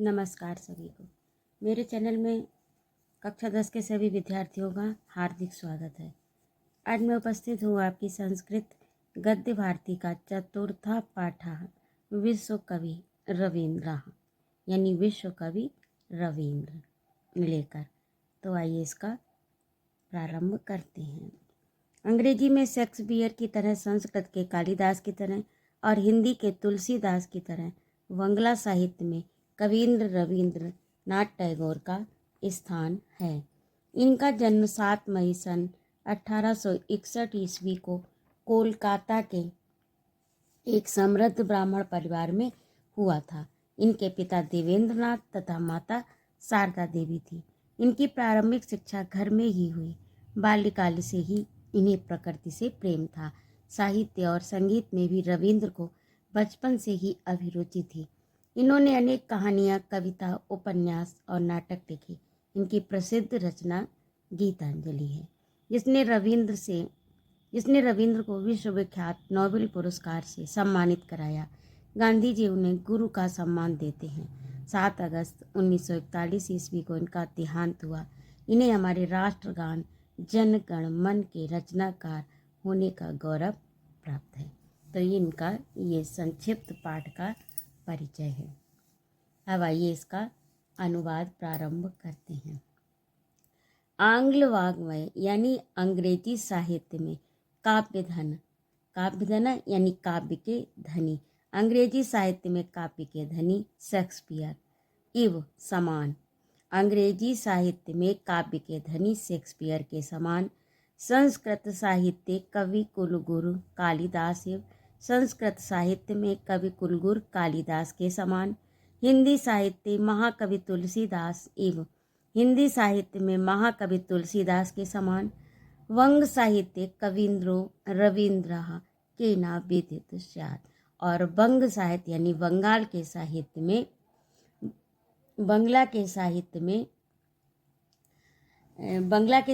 नमस्कार सभी को। मेरे चैनल में कक्षा 10 के सभी विद्यार्थियों का हार्दिक स्वागत है। आज मैं उपस्थित हूँ आपकी संस्कृत गद्य भारती का चतुर्था पाठः विश्व कवि रविंद्र, यानी विश्व कवि रविंद्र लेकर। तो आइए इसका प्रारंभ करते हैं। अंग्रेजी में शेक्सपियर की तरह, संस्कृत के कालिदास की तरह और हिंदी के तुलसीदास की तरह बंगला साहित्य में कवींद्र रविंद्रनाथ टैगोर का स्थान है। इनका जन्म 7 मई सन 1861 ईस्वी को कोलकाता के एक समृद्ध ब्राह्मण परिवार में हुआ था। इनके पिता देवेंद्रनाथ तथा माता शारदा देवी थी। इनकी प्रारंभिक शिक्षा घर में ही हुई। बाल्यकाल से ही इन्हें प्रकृति से प्रेम था। साहित्य और संगीत में भी रविंद्र को बचपन से ही अभिरुचि थी। इन्होंने अनेक कहानियाँ, कविता, उपन्यास और नाटक लिखे। इनकी प्रसिद्ध रचना गीतांजलि है, जिसने रविंद्र को विश्वविख्यात नोबेल पुरस्कार से सम्मानित कराया। गांधी जी उन्हें गुरु का सम्मान देते हैं। 7 अगस्त 1941 ईस्वी को इनका देहांत हुआ। इन्हें हमारे राष्ट्रगान जन गण मन के रचनाकार होने का गौरव प्राप्त है। तो इनका ये संक्षिप्त पाठ का परिचय है। अब आइए इसका अनुवाद प्रारंभ करते हैं। आंग्ल वाङ्मय यानी अंग्रेजी साहित्य में काव्यधन यानी काव्य के धनी, अंग्रेजी साहित्य में काव्य के धनी शेक्सपियर इव समान, अंग्रेजी साहित्य में काव्य के धनी शेक्सपियर के समान। संस्कृत साहित्य कवि कुलगुरु कालिदास इव, संस्कृत साहित्य में कवि कुलगुरु कालिदास के समान। हिंदी साहित्य महाकवि तुलसीदास इव, हिंदी साहित्य में महाकवि तुलसीदास के समान। वंग साहित्य कवींद्रो रविंद्र के ना विदित स्यात्, और बंग साहित्य यानी बंगाल के साहित्य में, बंगला के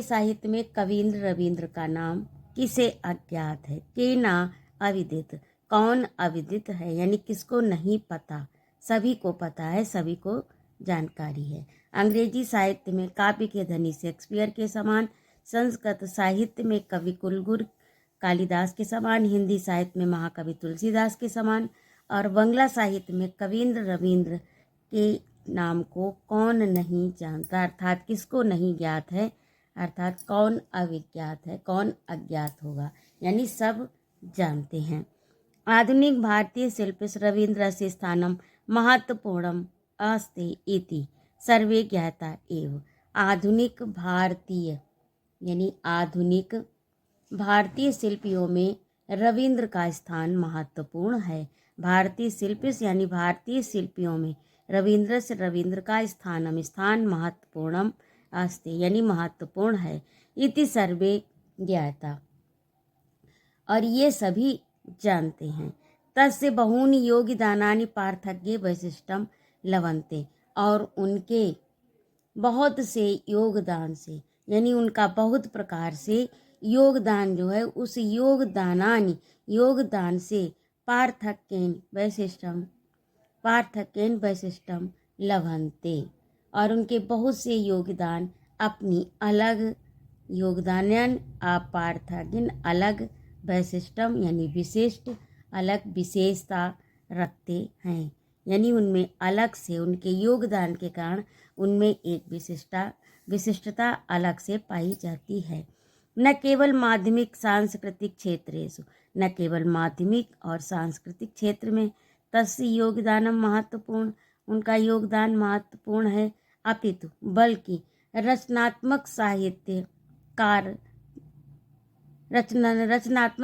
साहित्य में कवींद्र रविंद्र का नाम किसे अज्ञात है। के ना अविदित, कौन अविदित है यानी किसको नहीं पता, सभी को पता है, सभी को जानकारी है। अंग्रेजी साहित्य में काव्य के धनी शेक्सपियर के समान, संस्कृत साहित्य में कवि कुलगुरु कालिदास के समान, हिंदी साहित्य में महाकवि तुलसीदास के समान, और बंगला साहित्य में कवींद्र रविंद्र के नाम को कौन नहीं जानता, अर्थात किसको नहीं ज्ञात है, अर्थात कौन अविज्ञात है, कौन अज्ञात होगा, यानी सब जानते हैं। आधुनिक भारतीय शिल्पिस् रविंद्रस्य स्थानं महत्वपूर्णम् अस्ति इति सर्वे ज्ञाता एव। आधुनिक भारतीय शिल्पियों में रविंद्र का स्थान महत्वपूर्ण है। भारतीय शिल्पिस् यानी भारतीय शिल्पियों में रविंद्र का स्थान महत्वपूर्णम अस्ति यानी महत्वपूर्ण है। इति सर्वे ज्ञाता, और ये सभी जानते हैं। तस्य बहूनि योगदानानि पार्थक्ये वैशिष्ट्यम लभन्ते, और उनके बहुत से योगदान से यानी उनका बहुत प्रकार से योगदान जो है, उस योगदान से पार्थक्येन वैशिष्ट्यम लभन्ते, और उनके बहुत से योगदान अपनी अलग योगदान पार्थक्येन अलग, वैशिष्ट्यम यानी विशिष्ट, अलग विशेषता रखते हैं, यानी उनमें अलग से उनके योगदान के कारण उनमें एक विशिष्टता अलग से पाई जाती है। न केवल माध्यमिक सांस्कृतिक क्षेत्रेषु, न केवल माध्यमिक और सांस्कृतिक क्षेत्र में तस्य योगदानम महत्वपूर्ण, उनका योगदान महत्वपूर्ण है, अपितु बल्कि रचनात्मक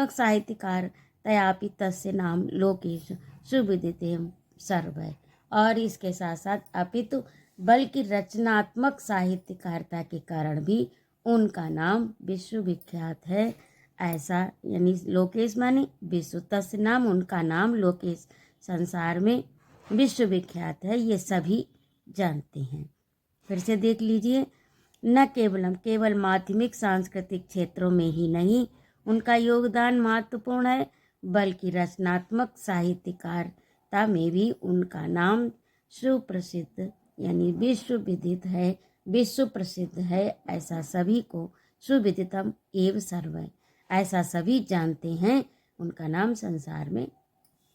साहित्यकार तयापि तस्य नाम लोकेषु सुविदिते सर्वै, और इसके साथ साथ अपितु बल्कि रचनात्मक साहित्यकारिता के कारण भी उनका नाम विश्वविख्यात है। ऐसा यानी लोकेश माने विश्व, तस्य नाम उनका नाम लोकेश संसार में विश्वविख्यात है, ये सभी जानते हैं। फिर से देख लीजिए। न केवल माध्यमिक सांस्कृतिक क्षेत्रों में ही नहीं उनका योगदान महत्वपूर्ण है, बल्कि रचनात्मक साहित्यकारिता में भी उनका नाम सुप्रसिद्ध यानी विश्व विदित है, विश्व प्रसिद्ध है, ऐसा सभी को, सुविदितम एव सर्वै, ऐसा सभी जानते हैं, उनका नाम संसार में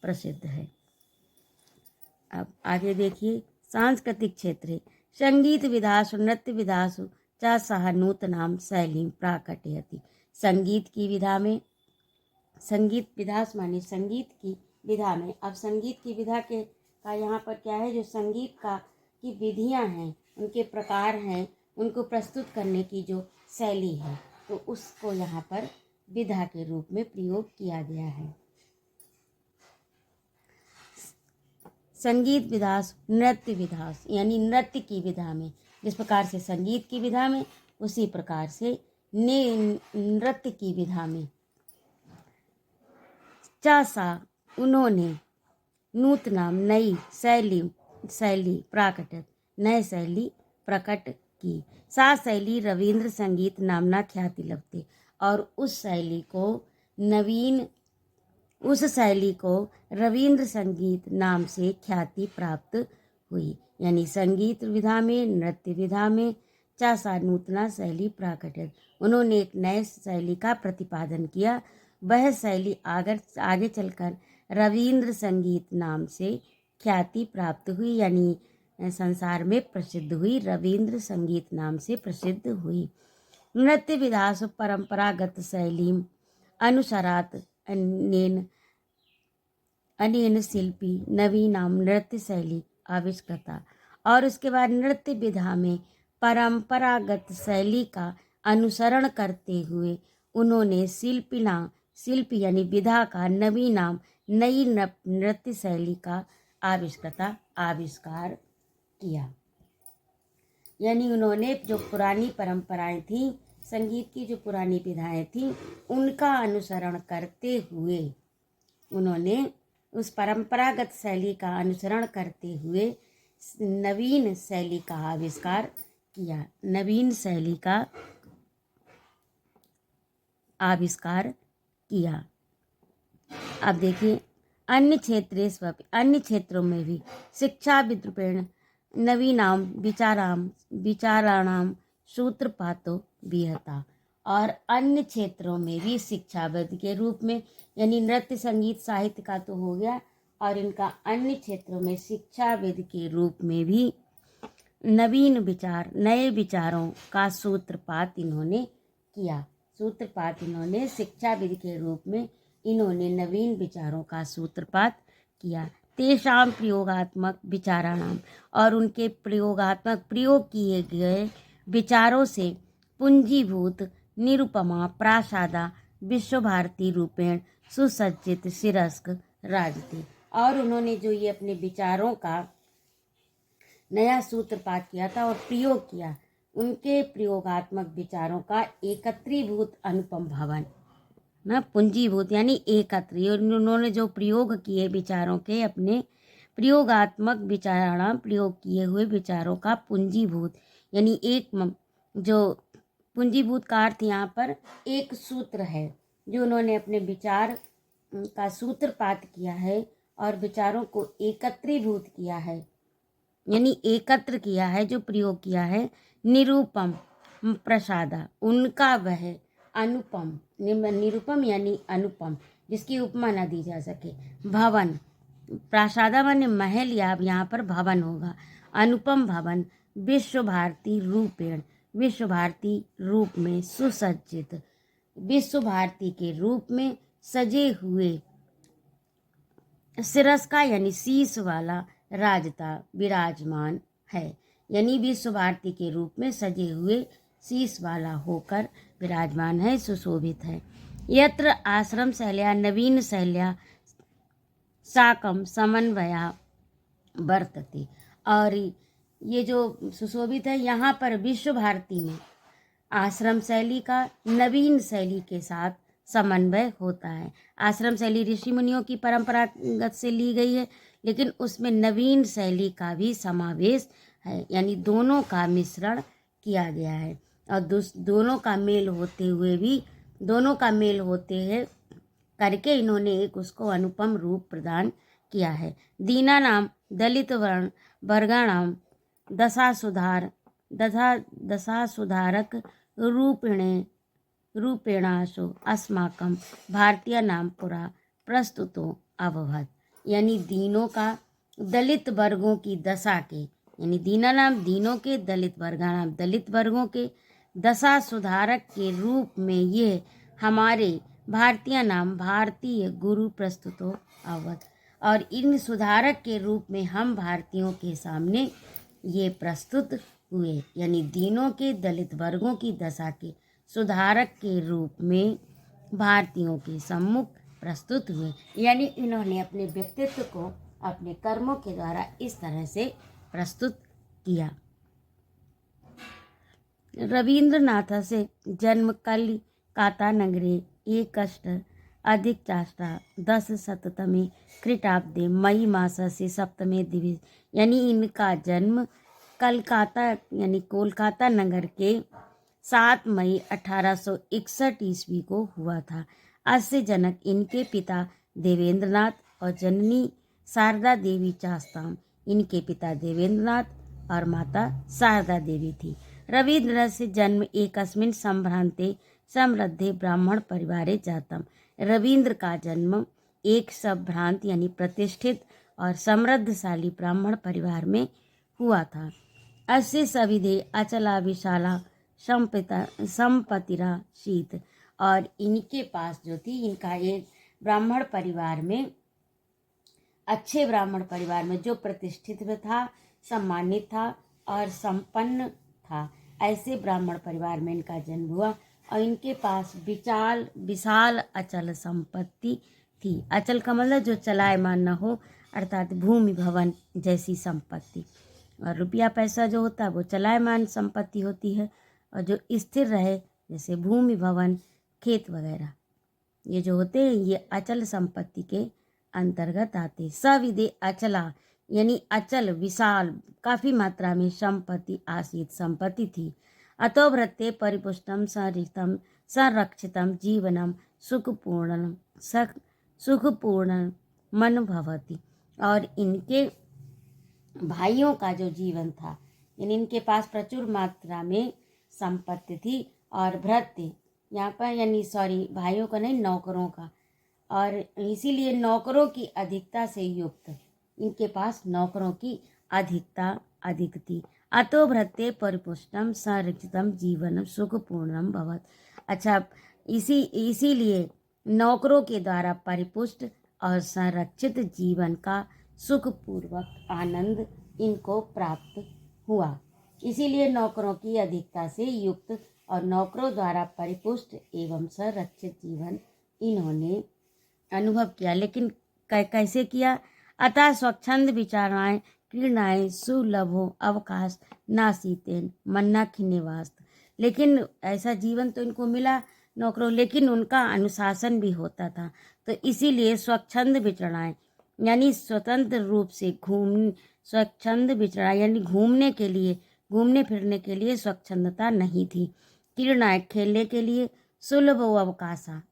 प्रसिद्ध है। अब आगे देखिए, सांस्कृतिक क्षेत्र, संगीत विधासु नृत्य विधासु च सह नूतनाम शैलीं प्राकटयति। संगीत की विधा में, संगीत विधास माने संगीत की विधा में, अब संगीत की विधा के का यहाँ पर क्या है, जो संगीत का की विधियाँ हैं, उनके प्रकार हैं, उनको प्रस्तुत करने की जो शैली है, तो उसको यहाँ पर विधा के रूप में प्रयोग किया गया है। संगीत विधास नृत्य विधास यानी नृत्य की विधा में, जिस प्रकार से संगीत की विधा में, उसी प्रकार से नृत्य की विधा में। चासा उन्होंने, नूतनाम नई शैली प्राकटत, नए शैली प्रकट की। सा शैली रविंद्र संगीत नामना ख्याति लभते, और उस शैली को रविंद्र संगीत नाम से ख्याति प्राप्त हुई। यानी संगीत विधा में, नृत्य विधा में चासा नूतना शैली प्राकटित, उन्होंने एक नए शैली का प्रतिपादन किया। वह शैली आगे चलकर रविंद्र संगीत नाम से ख्याति प्राप्त हुई, यानी संसार में प्रसिद्ध हुई, रविंद्र संगीत नाम से प्रसिद्ध हुई। नृत्य विधासु परंपरागत शैली अनुसारात अनेन शिल्पी नवीनाम नृत्य शैली आविष्कृता, और उसके बाद नृत्य विधा में परंपरागत शैली का अनुसरण करते हुए उन्होंने शिल्प यानी विधा का नवीनाम नई नृत्य शैली का आविष्कार किया। यानी उन्होंने जो पुरानी परंपराएं थी, संगीत की जो पुरानी विधाएं थी, उनका अनुसरण करते हुए उन्होंने उस परंपरागत शैली का अनुसरण करते हुए नवीन शैली का आविष्कार किया, नवीन शैली का आविष्कार किया। अब देखिए, अन्य क्षेत्रों में भी शिक्षा विद्रूपेण नवीनाम विचाराणाम सूत्रपातो विहता, और अन्य क्षेत्रों में भी शिक्षाविद के रूप में, यानी नृत्य संगीत साहित्य का तो हो गया, और इनका अन्य क्षेत्रों में शिक्षाविद के रूप में भी नवीन विचार, नए विचारों का सूत्रपात इन्होंने किया। सूत्रपात इन्होंने शिक्षाविद के रूप में इन्होंने नवीन विचारों का सूत्रपात किया। तेषाम प्रयोगात्मक विचाराणाम, और उनके प्रयोग किए गए विचारों से पूंजीभूत निरुपमा प्रासादा विश्वभारती रूपेण सुसज्जित शिरस्क राजती, और उन्होंने जो ये अपने विचारों का नया सूत्रपात किया था और प्रयोग किया, उनके प्रयोगात्मक विचारों का एकत्रीभूत अनुपम भवन ना, पूंजीभूत यानी एकत्र, उन्होंने जो प्रयोग किए विचारों के, अपने प्रयोगात्मक विचाराणाम प्रयोग किए हुए विचारों का पूंजीभूत यानी एक, जो पूंजीभूत का अर्थ यहाँ पर एक सूत्र है, जो उन्होंने अपने विचार का सूत्रपात किया है और विचारों को एकत्रीभूत किया है, यानी एकत्र किया है, जो प्रयोग किया है। निरूपम प्रसादा, उनका वह अनुपम, निरूपम यानी अनुपम, जिसकी उपमा न दी जा सके, भवन, प्रासादा माने महल, या यहाँ पर भवन होगा, अनुपम भवन, विश्व भारती रूपेण, विश्व भारती रूप में, सुसज्जित, विश्व भारती के रूप में सजे हुए, शिरस का यानी शीश वाला, राजता विराजमान है, यानी विश्व भारती के रूप में सजे हुए शीश वाला होकर विराजमान है, सुशोभित है। यत्र आश्रम शैल्या नवीन शैल्या साकम समन्वया वर्तते, और ये जो सुशोभित है, यहाँ पर विश्व भारती में आश्रम शैली का नवीन शैली के साथ समन्वय होता है। आश्रम शैली ऋषि मुनियों की परंपरागत से ली गई है, लेकिन उसमें नवीन शैली का भी समावेश है, यानी दोनों का मिश्रण किया गया है, और दोनों का मेल होते हैं करके इन्होंने एक उसको अनुपम रूप प्रदान किया है। दीनानां दलित वर्गाणां दशा सुधारक रूपेणासु अस्माकं भारतीयानां पुरा प्रस्तुतो अभवत्। यानी दीनों का दलित वर्गों की दशा के, यानी दीनानाम दीनों के, दलित वर्गानाम दलित वर्गों के दशा सुधारक के रूप में ये हमारे भारतीय गुरु प्रस्तुतो अवत, और इन सुधारक के रूप में हम भारतीयों के सामने ये प्रस्तुत हुए। यानी दीनों के दलित वर्गों की दशा के सुधारक के रूप में भारतीयों के सम्मुख प्रस्तुत हुए। यानी इन्होंने अपने व्यक्तित्व को अपने कर्मों के द्वारा इस तरह से प्रस्तुत किया। रवीन्द्रनाथस्य जन्म कलिकाता नगरे एकष्ट अधिक चाष्टा 10शततमे ख्रीष्टाब्दे मई मासस्य सप्तमे दिवसे। यानी इनका जन्म कलकाता यानी कोलकाता नगर के 7 मई 1861 ईस्वी को हुआ था। अस्य जनक इनके पिता देवेंद्रनाथ और जननी शारदा देवी चास्ताम। इनके पिता देवेंद्रनाथ और माता शारदा देवी थी। रवीन्द्रस्य जन्म एकस्मिन् संभ्रान्ते समृद्धे ब्राह्मण परिवारे जातम। रवींद्र का जन्म एक संभ्रांत यानी प्रतिष्ठित और समृद्धशाली ब्राह्मण परिवार में हुआ था। अस्य सविधे अचला विशाला संपत्तिरा शीत। और इनके पास जो थी, इनका एक ब्राह्मण परिवार में, अच्छे ब्राह्मण परिवार में जो प्रतिष्ठित था, सम्मानित था और संपन्न था, ऐसे ब्राह्मण परिवार में इनका जन्म हुआ। और इनके पास विशाल अचल संपत्ति थी। अचल का मतलब जो चलायमान न हो, अर्थात भूमि भवन जैसी संपत्ति। और रुपया पैसा जो होता है वो चलायमान संपत्ति होती है, और जो स्थिर रहे जैसे भूमि भवन खेत वगैरह ये जो होते हैं ये अचल संपत्ति के अंतर्गत आते। सविधे अचला यानी अचल विशाल काफ़ी मात्रा में संपत्ति आसीत संपत्ति थी। अतो भृत्ते परिपुष्टम संरक्षितम जीवनम सुखपूर्ण मन भवति। और इनके भाइयों का जो जीवन था, यानी इनके पास प्रचुर मात्रा में संपत्ति थी। और भृत्य यहाँ पर यानी भाइयों का नहीं, नौकरों का, और इसीलिए नौकरों की अधिकता से युक्त इनके पास नौकरों की अधिकता अधिक थी। अतो भृत्य परिपुष्टम संरक्षितम जीवनम सुखपूर्णम भवत। अच्छा, इसीलिए नौकरों के द्वारा परिपुष्ट और संरक्षित जीवन का सुखपूर्वक आनंद इनको प्राप्त हुआ। इसीलिए नौकरों की अधिकता से युक्त और नौकरों द्वारा परिपुष्ट एवं संरक्षित जीवन इन्होंने अनुभव किया। लेकिन कैसे किया? अतः स्वच्छंद विचाराएं क्रीड़ाएं सुलभो अवकाश नासीतेन मन्ना खिन्नेवास्त। लेकिन ऐसा जीवन तो इनको मिला नौकरों, लेकिन उनका अनुशासन भी होता था। तो इसीलिए स्वच्छंद विचरणाएं यानी स्वतंत्र रूप से स्वच्छंद विचरण यानी घूमने फिरने के लिए स्वच्छंदता नहीं थी। क्रीड़ाएं खेलने के लिए, सुलभ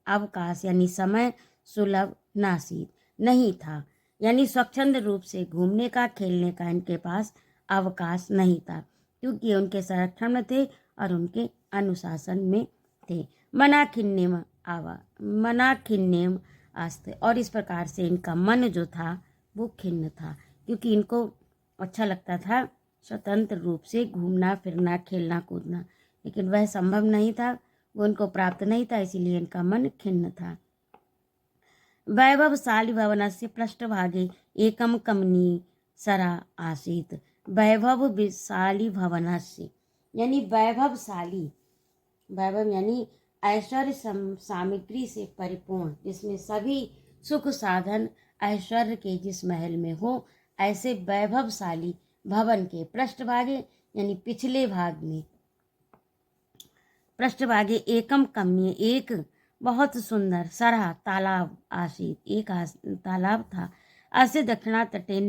अवकाश यानी समय सुलभ नासीत नहीं था। यानी स्वच्छंद रूप से घूमने का खेलने का इनके पास अवकाश नहीं था, क्योंकि उनके संरक्षण में थे और उनके अनुशासन में थे। मना खिन्नेम आस्ते। और इस प्रकार से इनका मन जो था वो खिन्न था, क्योंकि इनको अच्छा लगता था स्वतंत्र रूप से घूमना फिरना खेलना कूदना, लेकिन वह संभव नहीं था, वो इनको प्राप्त नहीं था, इसीलिए इनका मन खिन्न था। वैभवशाली भवनस्य पृष्ठभागे एकम कमनी सरा आसीत। वैभवशाली भवनस्य यानी वैभव यानी ऐश्वर्य सामग्री से परिपूर्ण, जिसमें सभी सुख साधन ऐश्वर्य के जिस महल में हो, ऐसे वैभवशाली भवन के पृष्ठभागे यानी पिछले भाग में पृष्ठभागे एकम कमनीय एक बहुत सुंदर सरहा तालाब आसीत। एक तालाब था। अस्य दक्षिणा तटे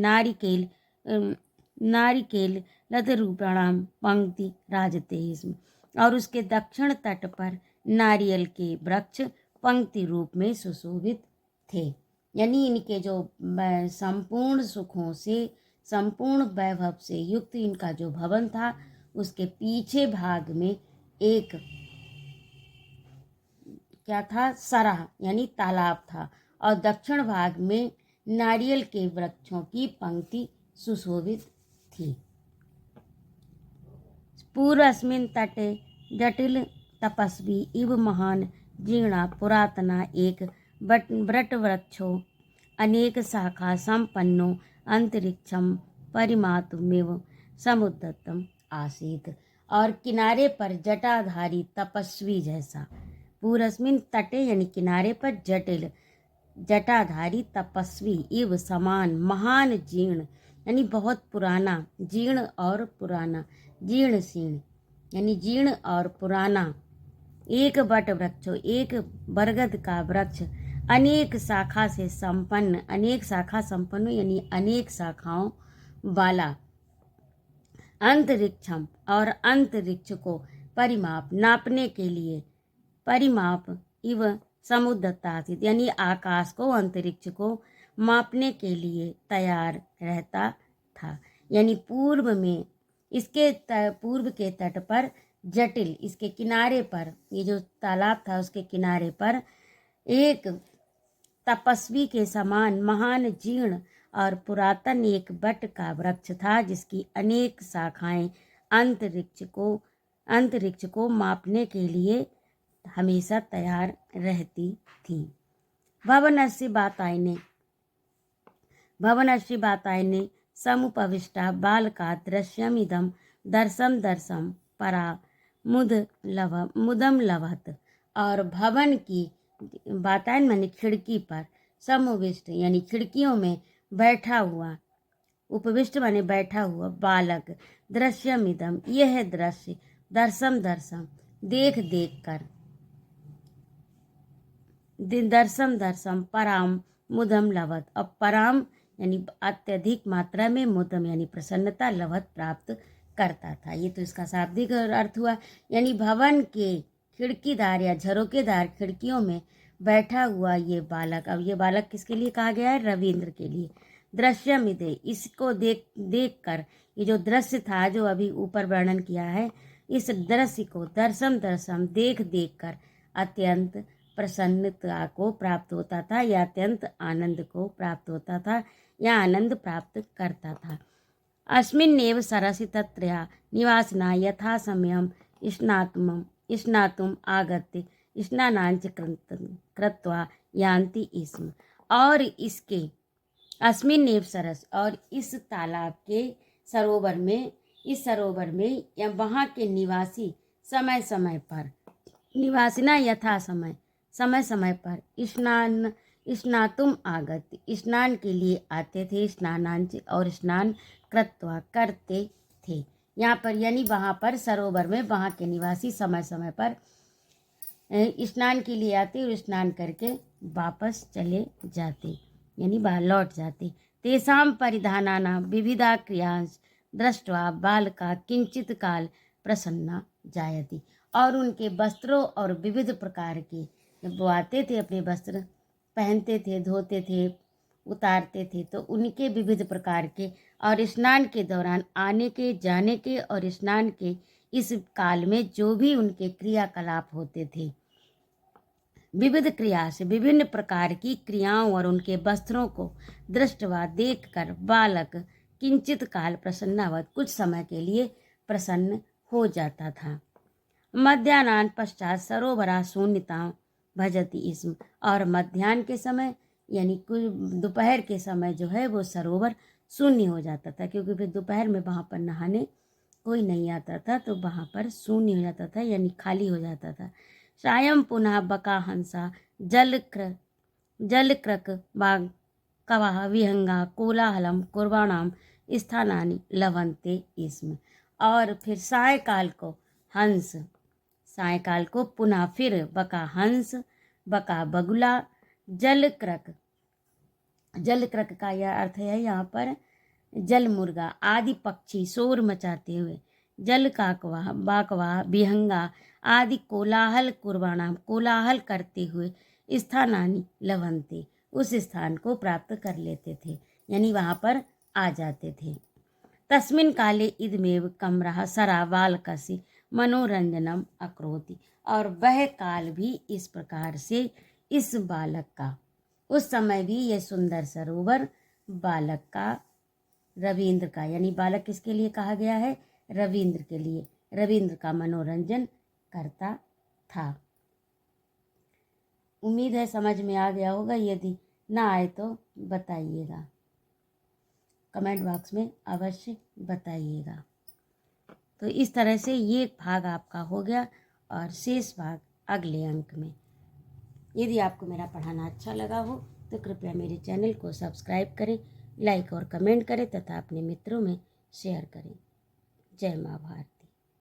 नारिकेल लतरूपाणाम पंक्ति राजते। और उसके दक्षिण तट पर नारियल के वृक्ष पंक्ति रूप में सुशोभित थे। यानी इनके जो संपूर्ण सुखों से, संपूर्ण वैभव से युक्त इनका जो भवन था, उसके पीछे भाग में एक क्या था, सराह यानी तालाब था, और दक्षिण भाग में नारियल के वृक्षों की पंक्ति सुशोभित थी। पूर्वस्मिन् तटे जटिल तपस्वी इव महान जीर्णा पुरातना एक वट वृक्षो अनेक शाखा संपन्नो अंतरिक्षम परिमातुमिव समुद्रतम आसीत। और किनारे पर जटाधारी तपस्वी जैसा, पूरस्मिन तटे यानी किनारे पर, जटिल जटाधारी तपस्वी इव समान महान जीर्ण यानी बहुत पुराना, जीर्ण और पुराना, जीर्ण शीर्ण यानी जीर्ण और पुराना, एक वट वृक्षो एक बरगद का वृक्ष, अनेक शाखा से संपन्न, अनेक शाखा संपन्न यानी अनेक शाखाओं वाला, अंतरिक्षम और अंतरिक्ष को परिमाप नापने के लिए, परिमाप इव समुद्रतासित यानी आकाश को, अंतरिक्ष को मापने के लिए तैयार रहता था। यानी पूर्व में इसके पूर्व के तट पर जटिल, इसके किनारे पर, ये जो तालाब था उसके किनारे पर एक तपस्वी के समान महान जीर्ण और पुरातन एक बट का वृक्ष था, जिसकी अनेक शाखाएं अंतरिक्ष को मापने के लिए हमेशा तैयार रहती थी। भवनस्य बातायने समुपविष्टा बालका दृश्यमिदं दर्शम परा मुदम लभत। और भवन की बातायन माने खिड़की पर, समुविष्ट यानी खिड़कियों में बैठा हुआ, उपविष्ट माने बैठा हुआ बालक, दृश्यमिदम यह दृश्य, दर्शम देख कर, दर्शम पराम मुदम लभत, और पराम यानी अत्यधिक मात्रा में, मुदम यानी प्रसन्नता, लभत प्राप्त करता था। ये तो इसका शाब्दिक अर्थ हुआ। यानी भवन के खिड़कीदार या झरोकेदार खिड़कियों में बैठा हुआ ये बालक, अब ये बालक किसके लिए कहा गया है, रविंद्र के लिए। दृश्यमिदे इसको देख कर, ये जो दृश्य था जो अभी ऊपर वर्णन किया है, इस दृश्य को दर्शम देख कर अत्यंत प्रसन्नता को प्राप्त होता था, या अत्यंत आनंद को प्राप्त होता था, या आनंद प्राप्त करता था। अस्मिन्नेव सरसि तत्रया निवासिना यथा समयं स्नातुम आगत्य स्नानांच कृत्वा यान्ति स्म। और इसके अस्मिन्नेव सरस, और इस तालाब के सरोवर में, इस सरोवर में या वहाँ के निवासी समय समय पर, निवासिना यथा समय समय पर स्नातुम आगत्य स्नान के लिए आते थे, स्नानांच और स्नान कृत्वा करते थे। यहाँ पर यानी वहाँ पर सरोवर में वहाँ के निवासी समय समय पर स्नान के लिए आते और स्नान करके वापस चले जाते, यानी बाहर लौट जाते। तेषां परिधानानां विविधा क्रियांश दृष्ट्वा बालका किंचित काल प्रसन्ना जायति। और उनके वस्त्रों और विविध प्रकार के, जब वो आते थे अपने वस्त्र पहनते थे, धोते थे, उतारते थे, तो उनके विविध प्रकार के, और स्नान के दौरान आने के, जाने के और स्नान के इस काल में जो भी उनके क्रियाकलाप होते थे, विविध क्रिया से विभिन्न प्रकार की क्रियाओं और उनके वस्त्रों को दृष्टवा देखकर बालक किंचित काल प्रसन्नावत कुछ समय के लिए प्रसन्न हो जाता था। मध्याह्न पश्चात सरोवरा शून्यता भजती इसम। और मध्याह्न के समय यानी कुछ दोपहर के समय जो है वो सरोवर शून्य हो जाता था, क्योंकि फिर दोपहर में वहाँ पर नहाने कोई नहीं आता था, तो वहाँ पर शून्य हो जाता था यानी खाली हो जाता था। सायं पुनः बका हंसा जलक्रक बाग कवाह विहंगा कोलाहलम कुर्बाणाम स्थानानि लवंते इसमें। और फिर सायकाल को पुनः फिर बका हंस, बका बगुला, जलक्रक का यह अर्थ है यहाँ पर जल मुर्गा आदि पक्षी शोर मचाते हुए, जल काकवा बाकवा विहंगा आदि कोलाहल कुर्बाणाम कोलाहल करते हुए स्थानानि लवंते उस स्थान को प्राप्त कर लेते थे, यानी वहाँ पर आ जाते थे। तस्मिन् काले इदमेव कमरः सरा बालकस्य मनोरंजनम अकरोति, और वह काल भी इस प्रकार से इस बालक का, उस समय भी यह सुंदर सरोवर बालक का, रविंद्र का, यानी बालक किसके लिए कहा गया है? रविंद्र के लिए, रविंद्र का मनोरंजन करता था। उम्मीद है समझ में आ गया होगा, यदि ना आए तो बताइएगा, कमेंट बॉक्स में अवश्य बताइएगा। तो इस तरह से ये भाग आपका हो गया और शेष भाग अगले अंक में। यदि आपको मेरा पढ़ाना अच्छा लगा हो तो कृपया मेरे चैनल को सब्सक्राइब करें, लाइक और कमेंट करें तथा अपने मित्रों में शेयर करें। जय माँ भारती।